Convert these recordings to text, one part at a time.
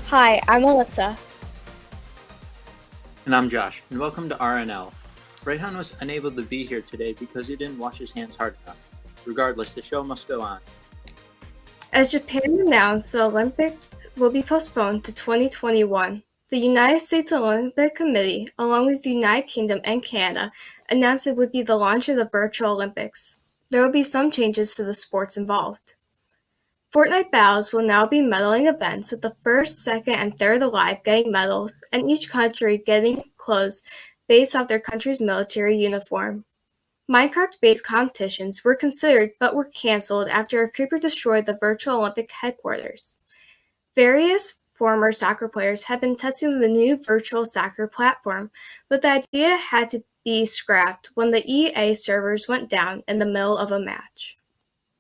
Hi, I'm Alysa. And I'm Josh, and welcome to RNL. Rayhan was unable to be here today because he didn't wash his hands hard enough. Regardless, the show must go on. As Japan announced the Olympics will be postponed to 2021, the United States Olympic Committee, along with the United Kingdom and Canada, announced it would be the launch of the virtual Olympics. There will be some changes to the sports involved. Fortnite battles will now be medaling events, with the first, second, and third alive getting medals, and each country getting clothes based off their country's military uniform. Minecraft-based competitions were considered but were cancelled after a creeper destroyed the virtual Olympic headquarters. Various former soccer players have been testing the new virtual soccer platform, but the idea had to be scrapped when the EA servers went down in the middle of a match.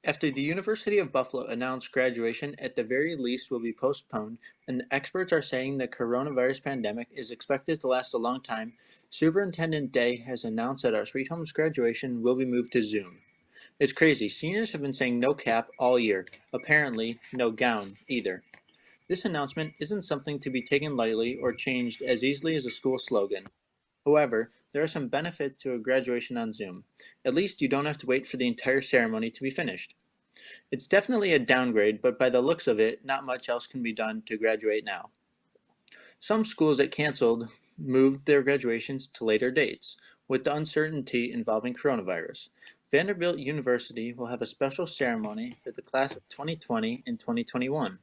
After the University of Buffalo announced graduation at the very least will be postponed, and the experts are saying the coronavirus pandemic is expected to last a long time, Superintendent Day has announced that our Sweet Home's graduation will be moved to Zoom. It's crazy, seniors have been saying no cap all year, apparently no gown either. This announcement isn't something to be taken lightly or changed as easily as a school slogan. However, there are some benefits to a graduation on Zoom. At least you don't have to wait for the entire ceremony to be finished. It's definitely a downgrade, but by the looks of it, not much else can be done to graduate now. Some schools that canceled moved their graduations to later dates, with the uncertainty involving coronavirus. Vanderbilt University will have a special ceremony for the class of 2020 and 2021.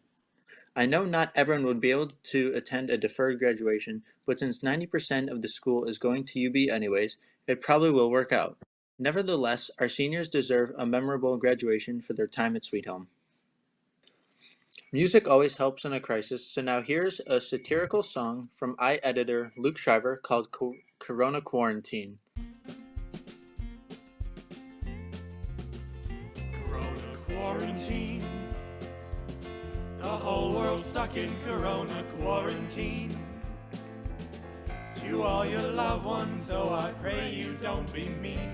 I know not everyone would be able to attend a deferred graduation, but since 90% of the school is going to UB anyways, it probably will work out. Nevertheless, our seniors deserve a memorable graduation for their time at Sweet Home. Music always helps in a crisis, so now here's a satirical song from editor Luke Shriver called Corona Quarantine. Corona Quarantine. The whole world's stuck in Corona Quarantine. To all your loved ones, oh I pray you don't be mean.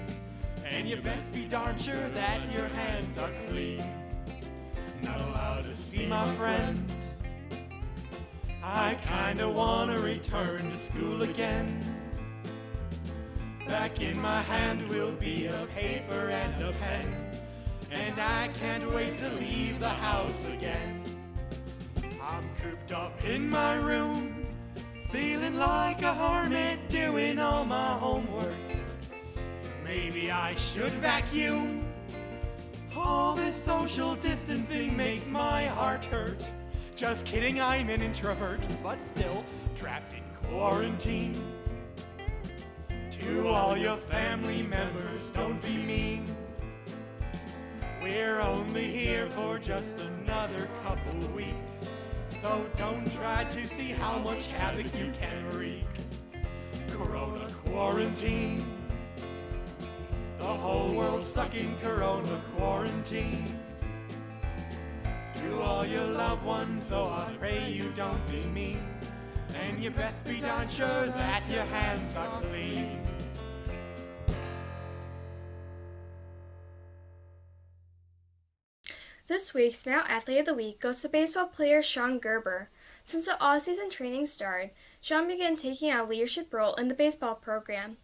And you best be darn sure that your hands are clean. Not allowed to see my friends. I kinda wanna return to school again. Back in my hand will be a paper and a pen. And I can't wait to leave the house again. I'm cooped up in my room, feeling like a hermit doing all my homework. Maybe I should vacuum. All this social distancing makes my heart hurt. Just kidding, I'm an introvert, but still trapped in quarantine. To all your family members, don't be mean. We're only here for just another couple weeks. So don't try to see how much havoc you can wreak. Corona Quarantine. The whole world's stuck in Corona Quarantine. To all your loved ones, oh I pray you don't be mean. And you best be darn sure that your hands are clean. This week's Male Athlete of the Week goes to baseball player Sean Gerber. Since the off-season training started, Sean began taking on a leadership role in the baseball program.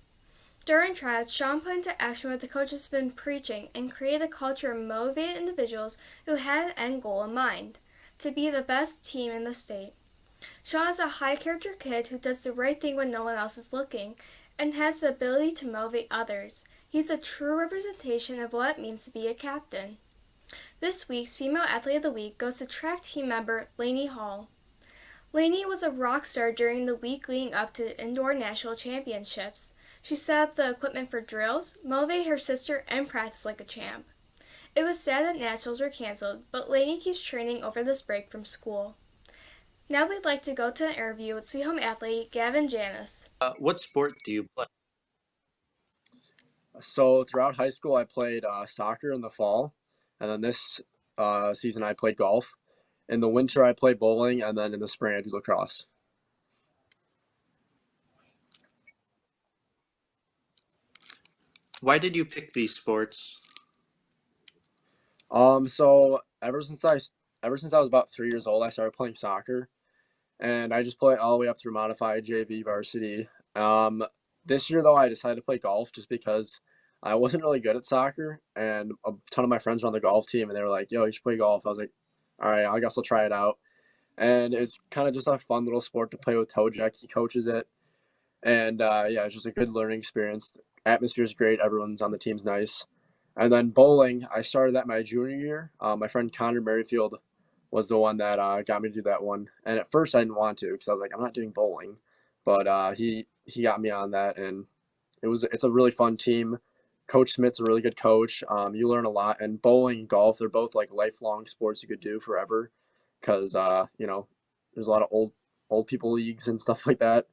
During tryouts, Sean put into action what the coach has been preaching and created a culture of motivated individuals who had an end goal in mind, to be the best team in the state. Sean is a high-character kid who does the right thing when no one else is looking and has the ability to motivate others. He's a true representation of what it means to be a captain. This week's Female Athlete of the Week goes to track team member Lainey Hall. Lainey was a rock star during the week leading up to the indoor national championships. She set up the equipment for drills, motivated her sister, and practiced like a champ. It was sad that nationals were canceled, but Lainey keeps training over this break from school. Now we'd like to go to an interview with Sweet Home athlete Gavin Janas. What sport do you play? So throughout high school, I played soccer in the fall, and then this season I played golf. In the winter, I play bowling, and then in the spring, I do lacrosse. Why did you pick these sports? So ever since I was about 3 years old, I started playing soccer, and I just play all the way up through modified JV varsity. Um, this year though, I decided to play golf just because I wasn't really good at soccer, and a ton of my friends were on the golf team, and they were like, "Yo, you should play golf." I was like, "All right, I guess I'll try it out." And it's kind of just a fun little sport to play with Jack. He coaches it, and yeah, it's just a good learning experience. The atmosphere's great. Everyone's on the team's nice. And then bowling, I started that my junior year. My friend Connor Merrifield was the one that got me to do that one. And at first, I didn't want to because I was like, I'm not doing bowling, but he got me on that, and it's a really fun team. Coach Smith's a really good coach. You learn a lot, and bowling and golf, they're both like lifelong sports you could do forever, because there's a lot of old people leagues and stuff like that.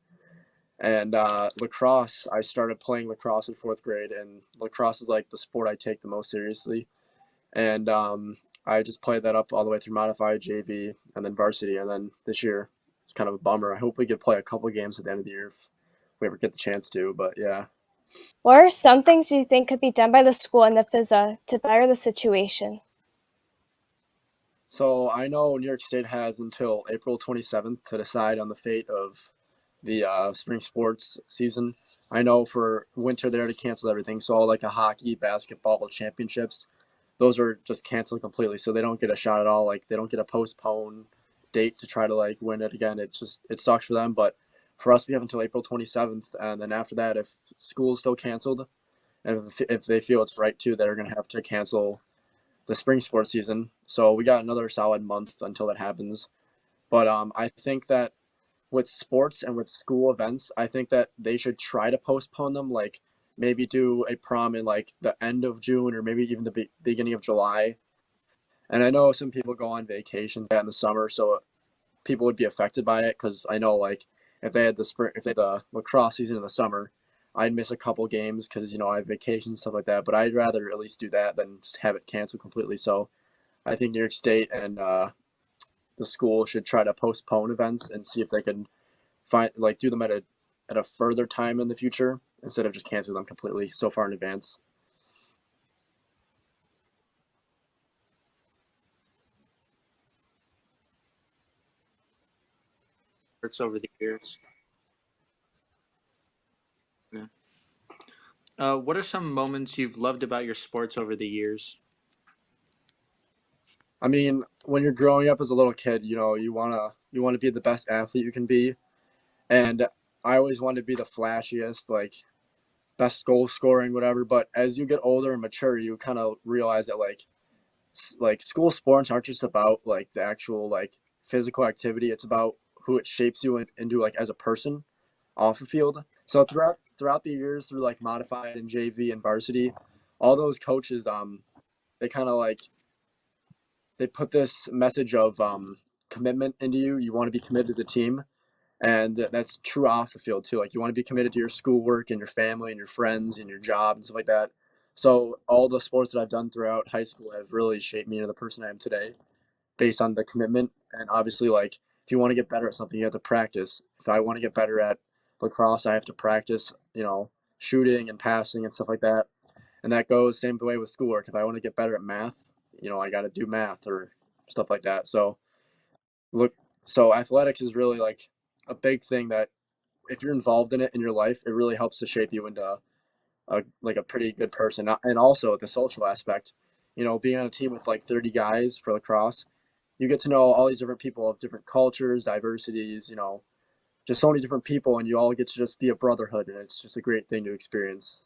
And lacrosse, I started playing lacrosse in fourth grade, and lacrosse is like the sport I take the most seriously. And I just played that up all the way through modified JV and then varsity, and then this year it's kind of a bummer. I hope we could play a couple of games at the end of the year if we ever get the chance to. But yeah. What are some things you think could be done by the school and the FISA to better the situation? So I know New York State has until April 27th to decide on the fate of the spring sports season. I know for winter they already canceled everything. So all like the hockey, basketball championships, those are just canceled completely. So they don't get a shot at all. Like they don't get a postponed date to try to like win it again. It sucks for them. But for us, we have until April 27th, and then after that, if school is still canceled, and if they feel it's right too, they're gonna have to cancel the spring sports season. So we got another solid month until that happens. But I think that with sports and with school events, I think that they should try to postpone them. Like maybe do a prom in like the end of June or maybe even the beginning of July. And I know some people go on vacations in the summer, so people would be affected by it. Because I know like if they had the lacrosse season in the summer, I'd miss a couple games because I have vacations and stuff like that. But I'd rather at least do that than just have it canceled completely. So I think New York State and the school should try to postpone events and see if they can do them at a further time in the future instead of just canceling them completely so far in advance. Sports over the years. Yeah. What are some moments you've loved about your sports over the years? I mean, when you're growing up as a little kid, you wanna be the best athlete you can be, and I always wanted to be the flashiest, like best goal scoring, whatever. But as you get older and mature, you kind of realize that like school sports aren't just about like the actual like physical activity. It's about who it shapes you into like as a person off the field. So throughout the years through like modified and JV and varsity, all those coaches they kind of like they put this message of commitment into you. You want to be committed to the team, and that's true off the field too. Like you want to be committed to your schoolwork and your family and your friends and your job and stuff like that. So all the sports that I've done throughout high school have really shaped me into the person I am today, based on the commitment. And obviously, like if you want to get better at something, you have to practice. If I want to get better at lacrosse, I have to practice, shooting and passing and stuff like that. And that goes same way with schoolwork. If I want to get better at math, I got to do math or stuff like that. Look, so athletics is really like a big thing that if you're involved in it in your life, it really helps to shape you into a pretty good person. And also the social aspect, being on a team with like 30 guys for lacrosse, you get to know all these different people of different cultures, diversities, just so many different people, and you all get to just be a brotherhood, and it's just a great thing to experience.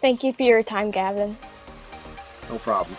Thank you for your time, Gavin. No problem.